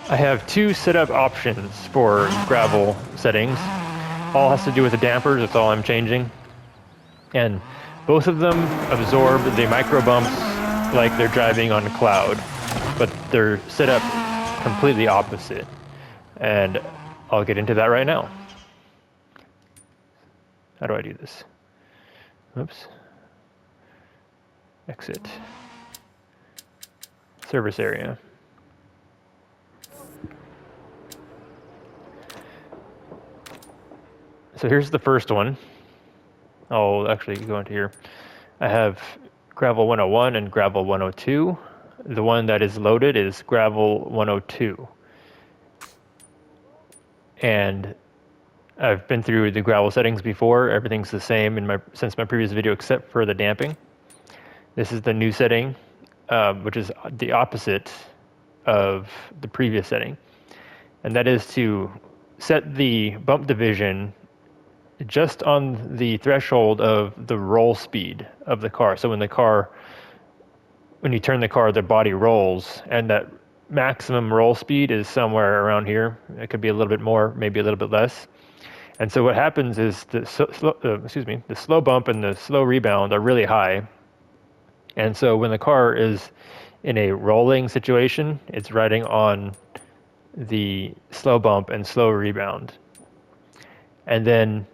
I have two setup options for gravel settings. All has to do with the dampers, that's all I'm changing. And both of them absorb the micro bumps like they're driving on a cloud, but they're set up completely opposite. And I'll get into that right now. How do I do this? Oops. Exit. Service area. So here's the first one. I'll actually go into here. I have Gravel 101 and Gravel 102. The one that is loaded is Gravel 102. And I've been through the gravel settings before. Everything's the same since my previous video except for the damping. This is the new setting, which is the opposite of the previous setting. And that is to set the bump division just on the threshold of the roll speed of the car. So when you turn the car, the body rolls, and that maximum roll speed is somewhere around here. It could be a little bit more, maybe a little bit less. And so what happens is the slow bump and the slow rebound are really high. And so when the car is in a rolling situation, it's riding on the slow bump and slow rebound. And then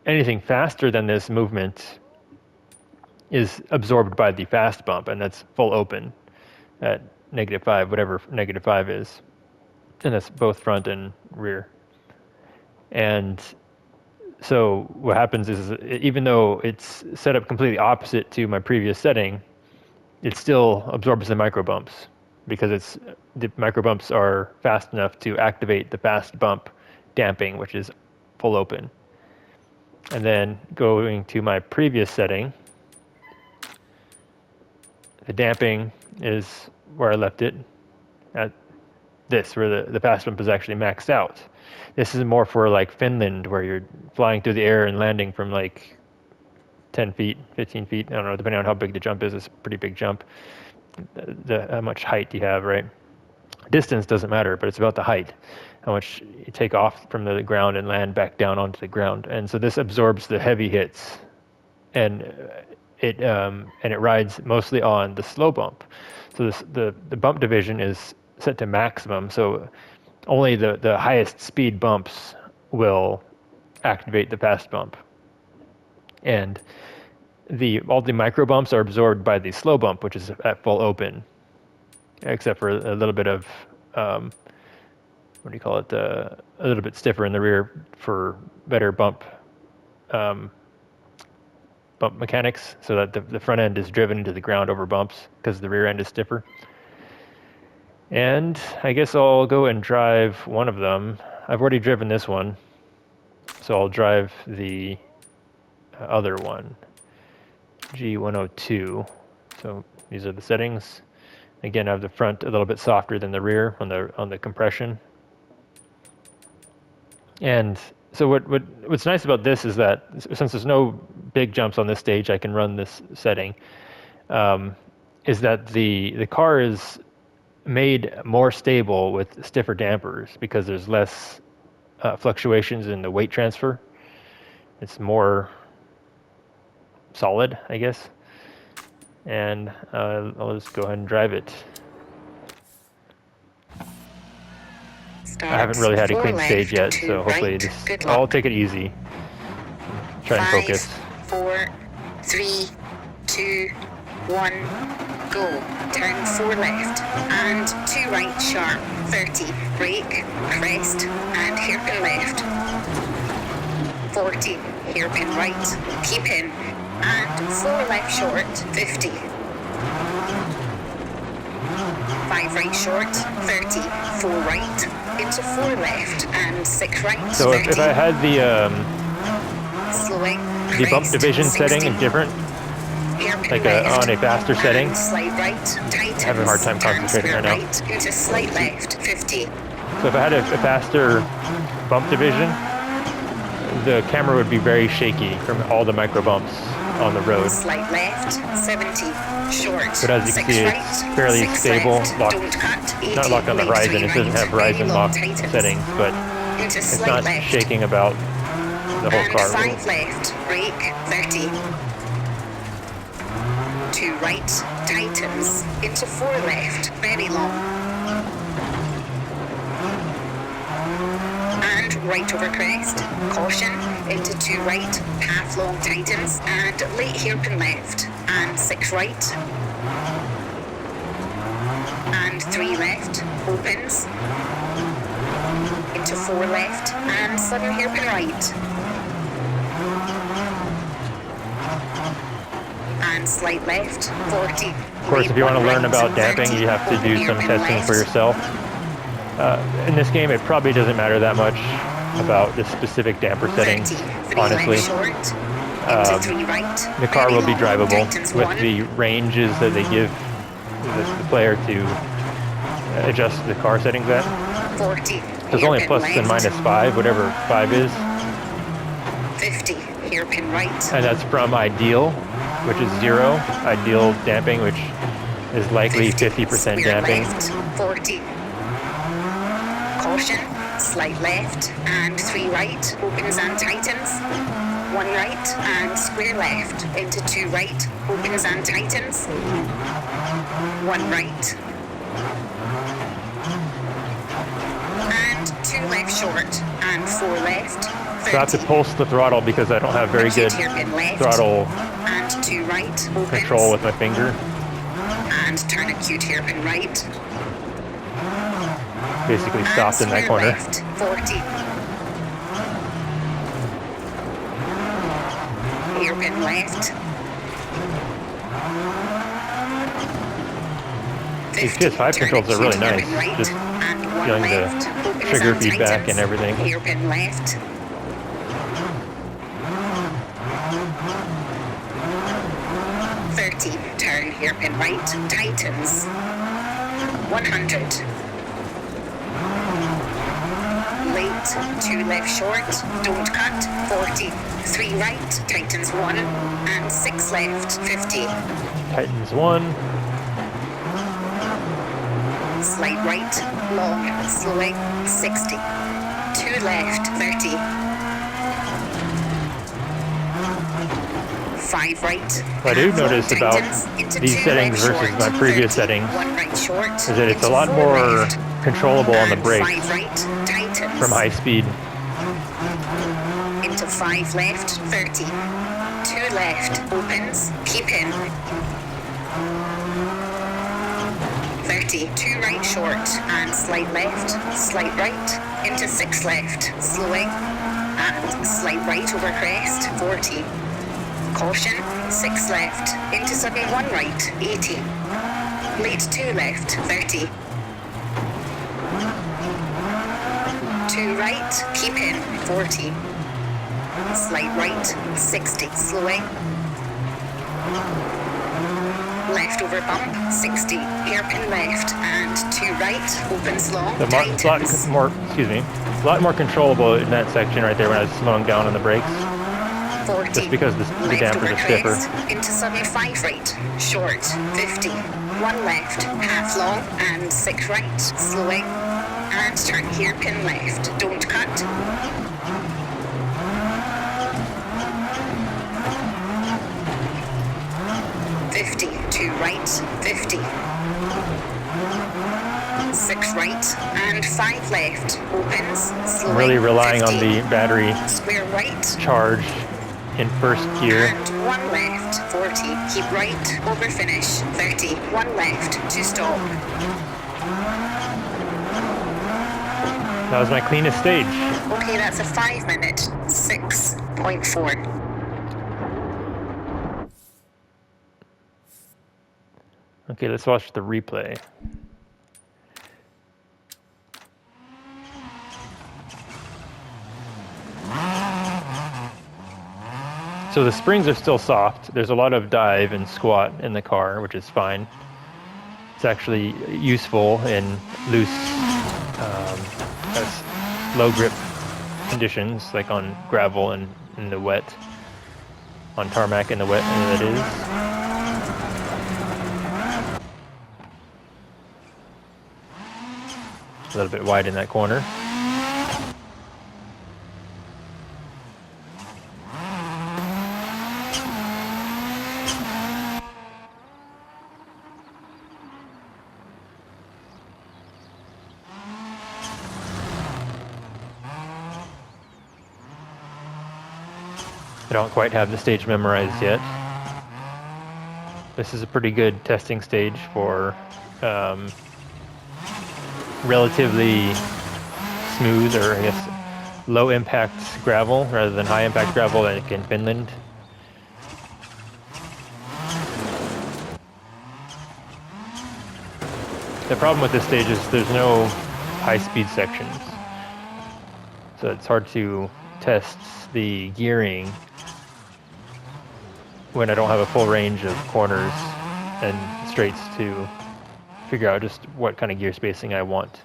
anything faster than this movement is absorbed by the fast bump, and that's full open at -5, whatever -5 is. And that's both front and rear. And so what happens is, even though it's set up completely opposite to my previous setting, it still absorbs the micro bumps because the micro bumps are fast enough to activate the fast bump damping, which is full open. And then going to my previous setting, the damping is where I left it at this, where the fast bump is actually maxed out. This is more for like Finland, where you're flying through the air and landing from like 10 feet, 15 feet. I don't know, depending on how big the jump is. It's a pretty big jump. How much height you have, right? Distance doesn't matter, but it's about the height. How much you take off from the ground and land back down onto the ground. And so this absorbs the heavy hits, and it rides mostly on the slow bump. So the bump division is set to maximum. So only the highest speed bumps will activate the fast bump. And all the micro bumps are absorbed by the slow bump, which is at full open, except for a little bit of, what do you call it, a little bit stiffer in the rear for better bump mechanics, so that the front end is driven into the ground over bumps because the rear end is stiffer. And I guess I'll go and drive one of them. I've already driven this one, so I'll drive the other one, G102. So these are the settings. Again, I have the front a little bit softer than the rear on the compression. And so what's nice about this is that since there's no big jumps on this stage, I can run this setting. Is that the car is made more stable with stiffer dampers because there's less fluctuations in the weight transfer. It's more solid, I guess. And I'll just go ahead and drive it. I haven't really had a clean stage yet, so hopefully I'll take it easy. Try and focus. 4, 3, 2, 1, go. Turn 4 left and 2 right sharp. 30, brake, crest, and hairpin left. 40, hairpin right, keep in, and 4 left short, 50. 5 right short, 30, 4 right, into 4 left, and 6 right, so 30. If I had Slowing, the bump division 60. setting different, like on a faster setting, right, I'm having a hard time concentrating right now. Right, into slight left, 50. So if I had a faster bump division, the camera would be very shaky from all the micro bumps. on the road. Slight left, 70, short. But as you can see, it's fairly stable, locked, not locked on the horizon. It doesn't have horizon lock settings, but it's not shaking about the whole car. 5 left, brake, 30. 2 right, tightens, into 4 left, very long. And right over crest, caution, into 2 right, half long tightens, and late hairpin left, and 6 right. And 3 left, opens, into 4 left, and sudden hairpin right. And slight left, 40. Of course, if you want to learn about damping, you have to do some testing for yourself. In this game, it probably doesn't matter that much about the specific damper settings, honestly. The car will be drivable with the ranges that they give the player to adjust the car settings at. There's only plus and minus 5, whatever 5 is. 50, hairpin right. And that's from ideal, which is 0. Ideal damping, which is likely 50% damping. Left, 40. Caution, slight left, and 3 right, opens and tightens. 1 right, and square left, into 2 right, opens and tightens. 1 right. And 2 left short, and 4 left. 30. So I have to pulse the throttle because I don't have very good throttle and 2 right, opens, control with my finger. And turn acute hairpin right. Basically stopped in that corner. Left, 40. Hairpin left. These PS5 controls are really nice. Right, just feeling the trigger feedback and everything. Hairpin left. 30, turn hairpin right, tightens. 100. Late, 2 left short, don't cut, 40. 3 right, tightens 1, and 6 left, 50. Tightens 1. Slight right, long, slowing, 60. 2 left, 30. 5 right. What I do notice about these settings versus my previous settings is that it's a lot more controllable on the brakes from high speed. Into 5 left, 30. 2 left, opens, keep in. 30, 2 right short, and slight left, slight right, into 6 left, slowing, and slight right over crest, 40. Caution, 6 left, into sudden 1 right, 80. Late 2 left, 30. 2 right, keep in, 40. Slight right, 60, slowing. Left over bump, 60, hairpin left, and 2 right, opens long, A lot more controllable in that section right there when I was slowing down on the brakes. 40. Just because the dampers are stiffer. Into sudden 5 right, short, 50. 1 left, half long, and 6 right, slowing. And turn hairpin left, don't cut. 50, 2 right, 50. 6 right, and 5 left, opens, slowing. I'm really relying 50. on the battery Square right. charge in first gear. And 1 left, 40, keep right, over finish, 30, 1 left, to stop. That was my cleanest stage. Okay, that's a 5 minute, 6.4. Okay, let's watch the replay. So the springs are still soft. There's a lot of dive and squat in the car, which is fine. It's actually useful in loose, low grip conditions, like on gravel and in the wet. on tarmac in the wet that it is. A little bit wide in that corner. I don't quite have the stage memorized yet. This is a pretty good testing stage for relatively smooth, or I guess low impact gravel rather than high impact gravel like in Finland. The problem with this stage is there's no high speed sections, so it's hard to test the gearing when I don't have a full range of corners and straights to figure out just what kind of gear spacing I want.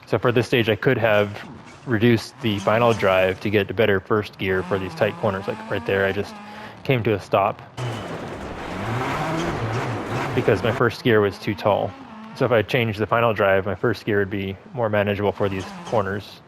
So for this stage I could have reduced the final drive to get a better first gear for these tight corners. Like right there, I just came to a stop because my first gear was too tall. So if I changed the final drive, my first gear would be more manageable for these corners.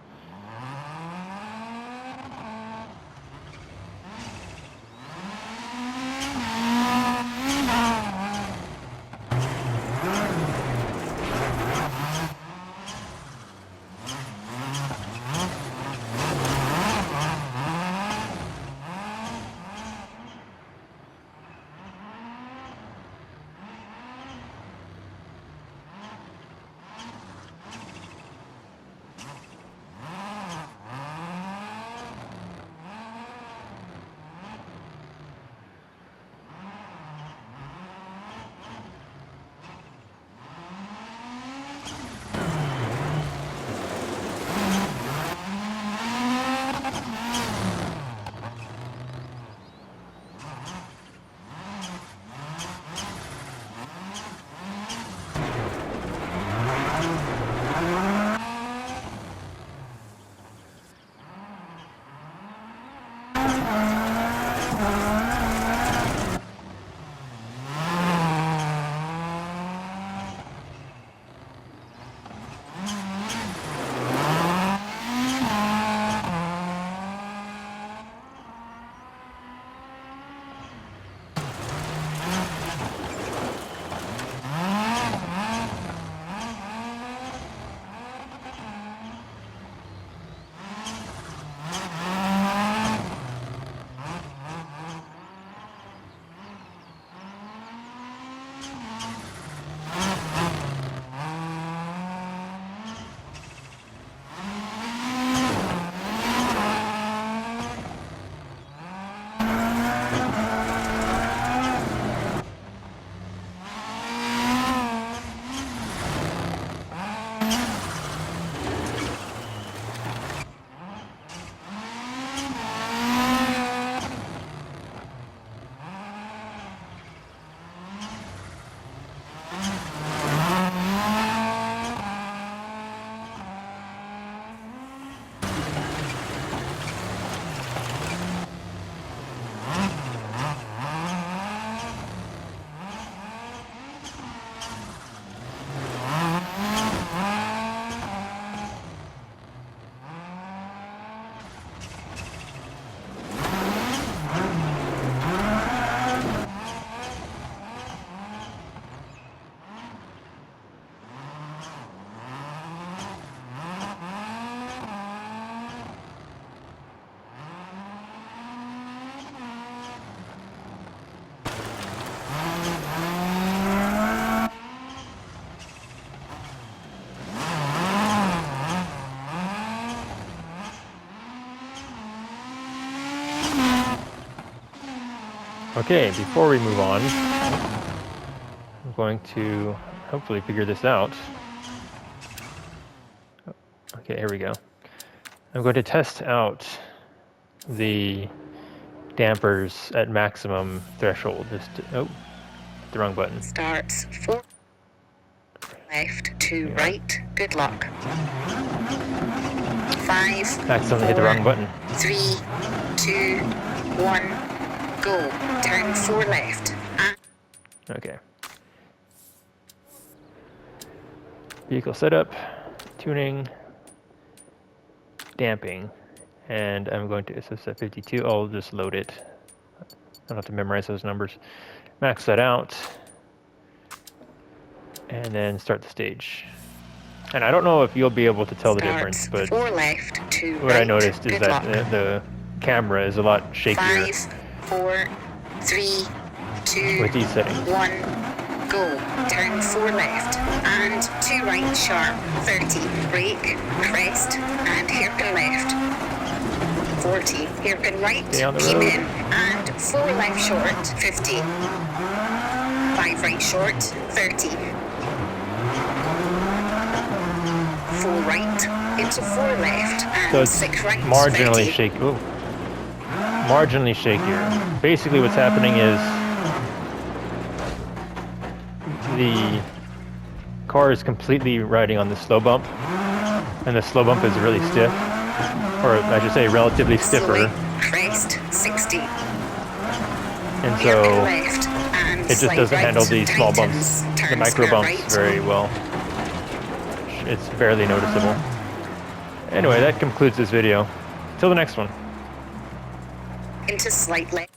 Okay, before we move on, I'm going to hopefully figure this out. Okay, here we go. I'm going to test out the dampers at maximum threshold. Just to, oh, the wrong button. Starts 4. left, 2 right. Good luck. 5, Accidentally hit the 4, wrong button. 3, 2, 1, go. Turn 4 left. Okay. Vehicle setup, tuning, damping, and I'm going to SSF 52. I'll just load it. I don't have to memorize those numbers. Max that out, and then start the stage. And I don't know if you'll be able to tell the difference, but 4 left, 2 what right. I noticed is Good that luck. the camera is a lot shakier 5, 4, 3, 2, with these settings. 1, go. Turn 4 left and 2 right sharp, 30, brake, crest and hairpin left. 40, hairpin right, Stay on the keep road. in and 4 left short, 50. 5 right short, 30. 4 right into 4 left and So it's 6 right, marginally 30. shaky. Ooh. Marginally shakier. Basically what's happening is the car is completely riding on the slow bump, and the slow bump is really stiff, or I should say relatively stiffer, Crest 60. and Hairpin so left and it just slide doesn't right. handle these small bumps, Tightens, the turn micro square bumps right. very well. It's barely noticeable. Anyway, that concludes this video. Till the next one. Into slight left.